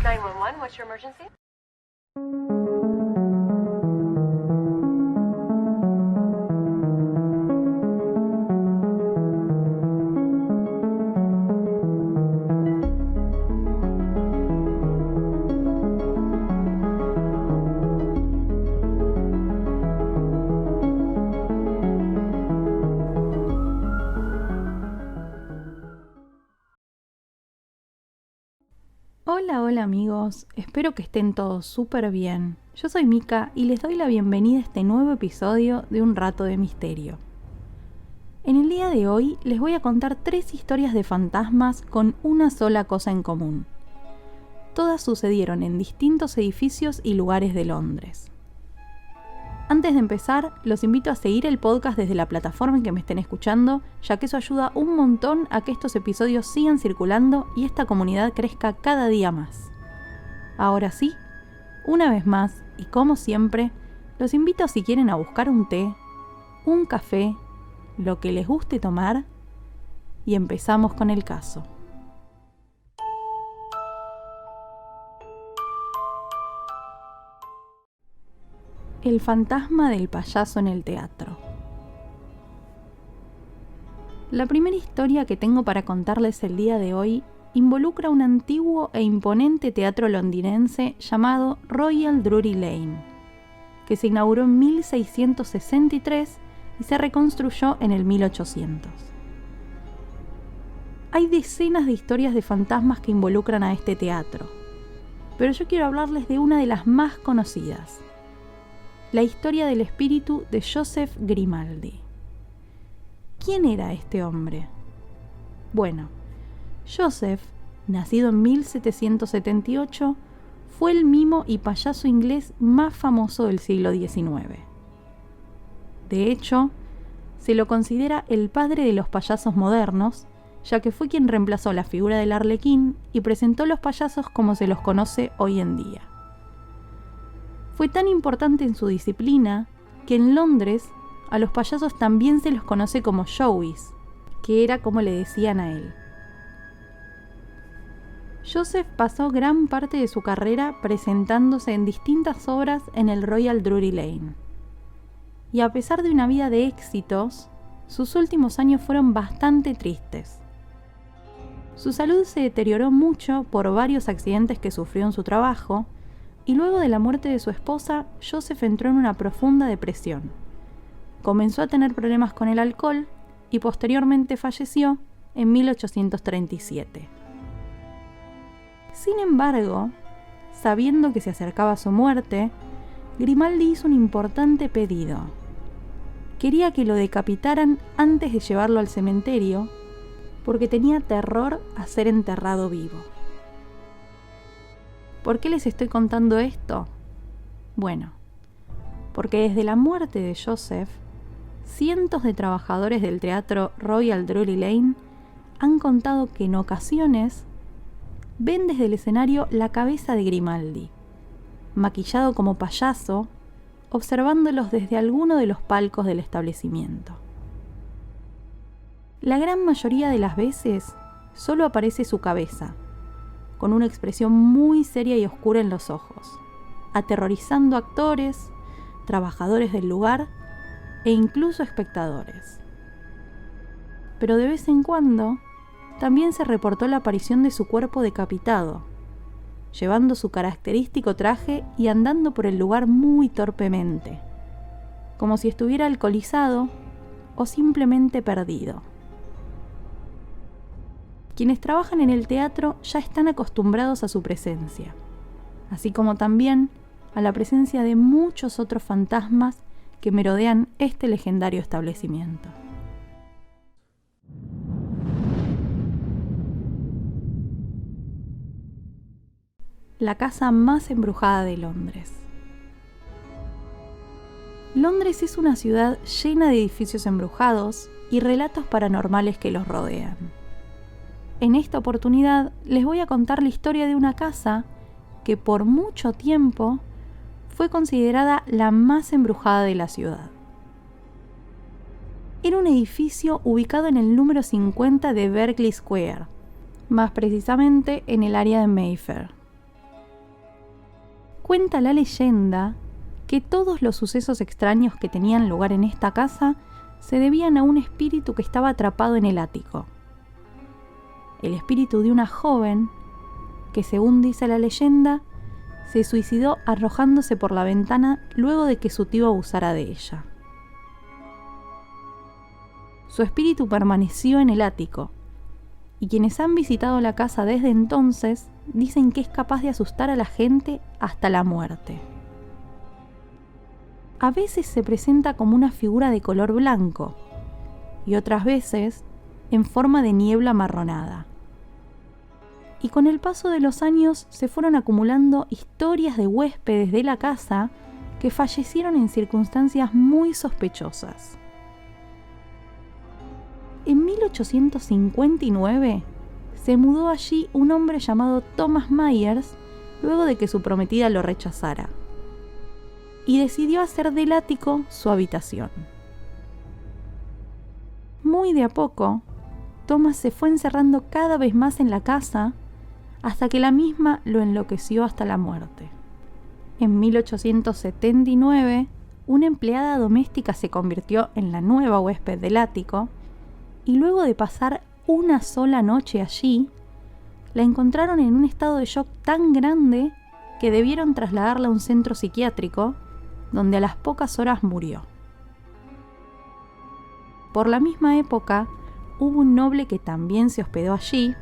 911, what's your emergency? Hola amigos, espero que estén todos súper bien. Yo soy Mika y les doy la bienvenida a este nuevo episodio de Un Rato de Misterio. En el día de hoy les voy a contar 3 historias de fantasmas con una sola cosa en común. Todas sucedieron en distintos edificios y lugares de Londres. Antes de empezar, los invito a seguir el podcast desde la plataforma en que me estén escuchando, ya que eso ayuda un montón a que estos episodios sigan circulando y esta comunidad crezca cada día más. Ahora sí, una vez más, y como siempre, los invito si quieren a buscar un té, un café, lo que les guste tomar, y empezamos con el caso. El fantasma del payaso en el teatro. La primera historia que tengo para contarles el día de hoy involucra un antiguo e imponente teatro londinense llamado Royal Drury Lane, que se inauguró en 1663 y se reconstruyó en el 1800. Hay decenas de historias de fantasmas que involucran a este teatro, pero yo quiero hablarles de una de las más conocidas: la historia del espíritu de Joseph Grimaldi. ¿Quién era este hombre? Bueno, Joseph, nacido en 1778, fue el mimo y payaso inglés más famoso del siglo XIX. De hecho, se lo considera el padre de los payasos modernos, ya que fue quien reemplazó la figura del arlequín y presentó los payasos como se los conoce hoy en día. Fue tan importante en su disciplina que en Londres a los payasos también se los conoce como showies, que era como le decían a él. Joseph pasó gran parte de su carrera presentándose en distintas obras en el Royal Drury Lane. Y a pesar de una vida de éxitos, sus últimos años fueron bastante tristes. Su salud se deterioró mucho por varios accidentes que sufrió en su trabajo, y luego de la muerte de su esposa, Joseph entró en una profunda depresión. Comenzó a tener problemas con el alcohol y posteriormente falleció en 1837. Sin embargo, sabiendo que se acercaba su muerte, Grimaldi hizo un importante pedido. Quería que lo decapitaran antes de llevarlo al cementerio, porque tenía terror a ser enterrado vivo. ¿Por qué les estoy contando esto? Bueno, porque desde la muerte de Joseph, cientos de trabajadores del teatro Royal Drury Lane han contado que en ocasiones ven desde el escenario la cabeza de Grimaldi, maquillado como payaso, observándolos desde alguno de los palcos del establecimiento. La gran mayoría de las veces solo aparece su cabeza, con una expresión muy seria y oscura en los ojos, aterrorizando a actores, trabajadores del lugar e incluso espectadores. Pero de vez en cuando también se reportó la aparición de su cuerpo decapitado, llevando su característico traje y andando por el lugar muy torpemente, como si estuviera alcoholizado o simplemente perdido. Quienes trabajan en el teatro ya están acostumbrados a su presencia, así como también a la presencia de muchos otros fantasmas que merodean este legendario establecimiento. La casa más embrujada de Londres. Londres es una ciudad llena de edificios embrujados y relatos paranormales que los rodean. En esta oportunidad les voy a contar la historia de una casa que por mucho tiempo fue considerada la más embrujada de la ciudad. Era un edificio ubicado en el número 50 de Berkeley Square, más precisamente en el área de Mayfair. Cuenta la leyenda que todos los sucesos extraños que tenían lugar en esta casa se debían a un espíritu que estaba atrapado en el ático. El espíritu de una joven que, según dice la leyenda, se suicidó arrojándose por la ventana luego de que su tío abusara de ella. Su espíritu permaneció en el ático, y quienes han visitado la casa desde entonces dicen que es capaz de asustar a la gente hasta la muerte. A veces se presenta como una figura de color blanco y otras veces en forma de niebla amarronada. Y con el paso de los años se fueron acumulando historias de huéspedes de la casa que fallecieron en circunstancias muy sospechosas. En 1859 se mudó allí un hombre llamado Thomas Myers luego de que su prometida lo rechazara, y decidió hacer del ático su habitación. Muy de a poco, Thomas se fue encerrando cada vez más en la casa hasta que la misma lo enloqueció hasta la muerte. En 1879, una empleada doméstica se convirtió en la nueva huésped del ático y luego de pasar una sola noche allí, la encontraron en un estado de shock tan grande que debieron trasladarla a un centro psiquiátrico, donde a las pocas horas murió. Por la misma época, hubo un noble que también se hospedó allí,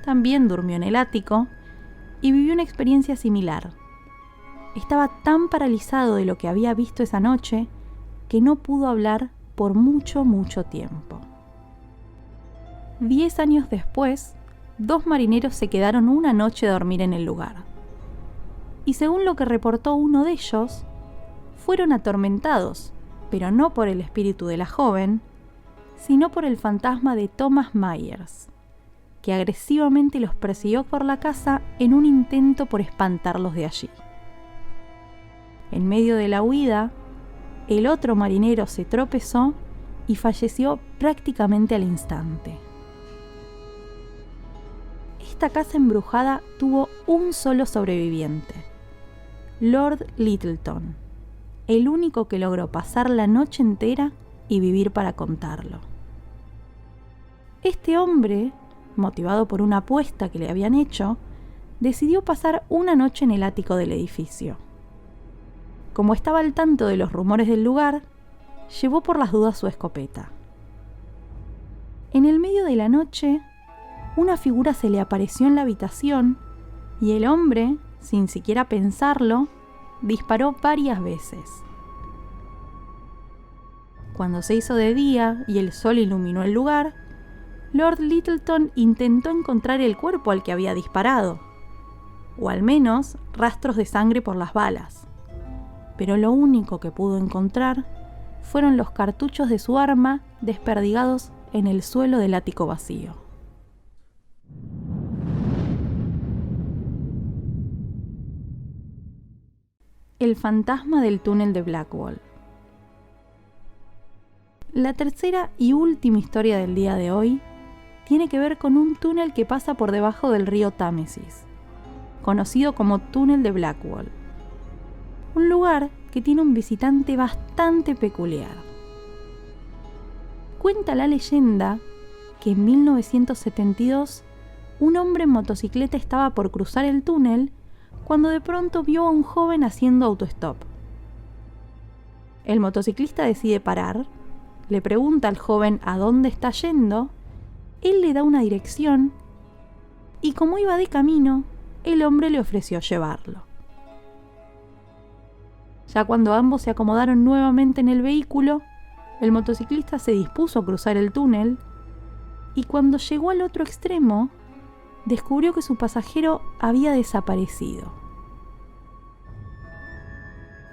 también durmió en el ático y vivió una experiencia similar. Estaba tan paralizado de lo que había visto esa noche que no pudo hablar por mucho tiempo. 10 años después, 2 marineros se quedaron una noche a dormir en el lugar. Y según lo que reportó uno de ellos, fueron atormentados, pero no por el espíritu de la joven, sino por el fantasma de Thomas Myers, que agresivamente los persiguió por la casa en un intento por espantarlos de allí. En medio de la huida, el otro marinero se tropezó y falleció prácticamente al instante. Esta casa embrujada tuvo un solo sobreviviente, Lord Lyttelton, el único que logró pasar la noche entera y vivir para contarlo. Este hombre, motivado por una apuesta que le habían hecho, decidió pasar una noche en el ático del edificio. Como estaba al tanto de los rumores del lugar, llevó por las dudas su escopeta. En el medio de la noche, una figura se le apareció en la habitación y el hombre, sin siquiera pensarlo, disparó varias veces. Cuando se hizo de día y el sol iluminó el lugar, Lord Lyttelton intentó encontrar el cuerpo al que había disparado, o al menos rastros de sangre por las balas, pero lo único que pudo encontrar fueron los cartuchos de su arma desperdigados en el suelo del ático vacío. El fantasma del túnel de Blackwall. La tercera y última historia del día de hoy tiene que ver con un túnel que pasa por debajo del río Támesis, conocido como Túnel de Blackwall. Un lugar que tiene un visitante bastante peculiar. Cuenta la leyenda que en 1972 un hombre en motocicleta estaba por cruzar el túnel cuando de pronto vio a un joven haciendo autostop. El motociclista decide parar, le pregunta al joven a dónde está yendo, él le da una dirección y como iba de camino, el hombre le ofreció llevarlo. Ya cuando ambos se acomodaron nuevamente en el vehículo, el motociclista se dispuso a cruzar el túnel y cuando llegó al otro extremo, descubrió que su pasajero había desaparecido.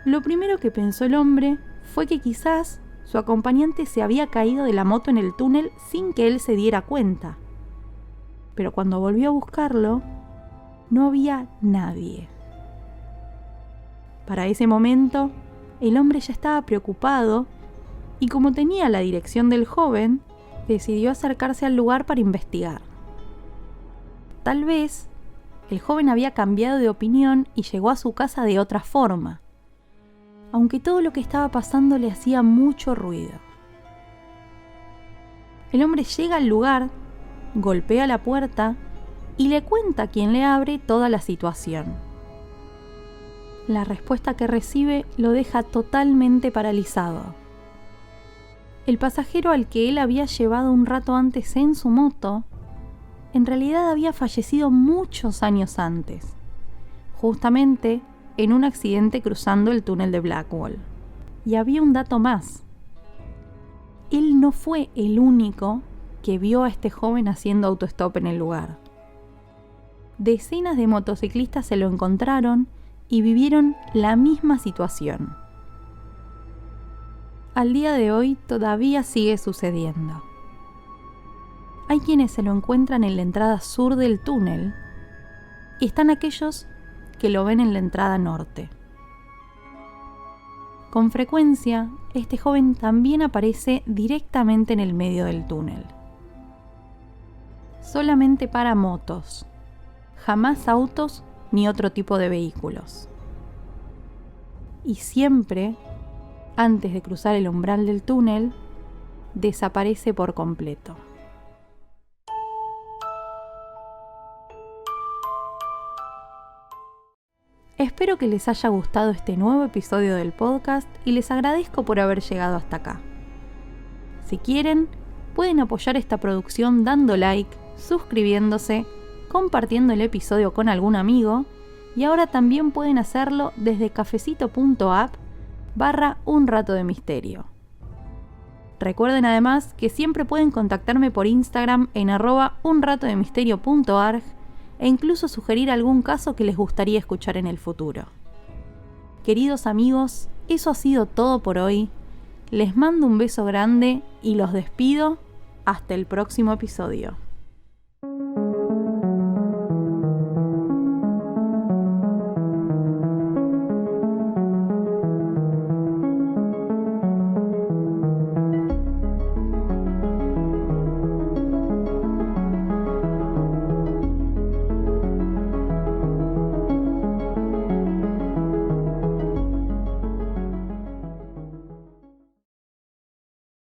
Lo primero que pensó el hombre fue que quizás su acompañante se había caído de la moto en el túnel sin que él se diera cuenta. Pero cuando volvió a buscarlo, no había nadie. Para ese momento, el hombre ya estaba preocupado y como tenía la dirección del joven, decidió acercarse al lugar para investigar. Tal vez el joven había cambiado de opinión y llegó a su casa de otra forma, aunque todo lo que estaba pasando le hacía mucho ruido. El hombre llega al lugar, golpea la puerta y le cuenta a quien le abre toda la situación. La respuesta que recibe lo deja totalmente paralizado. El pasajero al que él había llevado un rato antes en su moto, en realidad había fallecido muchos años antes, justamente en un accidente cruzando el túnel de Blackwall. Y había un dato más. Él no fue el único que vio a este joven haciendo autostop en el lugar. Decenas de motociclistas se lo encontraron y vivieron la misma situación. Al día de hoy todavía sigue sucediendo. Hay quienes se lo encuentran en la entrada sur del túnel y están aquellos que lo ven en la entrada norte. Con frecuencia, este joven también aparece directamente en el medio del túnel. Solamente para motos, jamás autos ni otro tipo de vehículos. Y siempre, antes de cruzar el umbral del túnel, desaparece por completo. Espero que les haya gustado este nuevo episodio del podcast y les agradezco por haber llegado hasta acá. Si quieren, pueden apoyar esta producción dando like, suscribiéndose, compartiendo el episodio con algún amigo y ahora también pueden hacerlo desde cafecito.app/unratodemisterio. Recuerden además que siempre pueden contactarme por Instagram en @unratodemisterio.arg e incluso sugerir algún caso que les gustaría escuchar en el futuro. Queridos amigos, eso ha sido todo por hoy. Les mando un beso grande y los despido hasta el próximo episodio.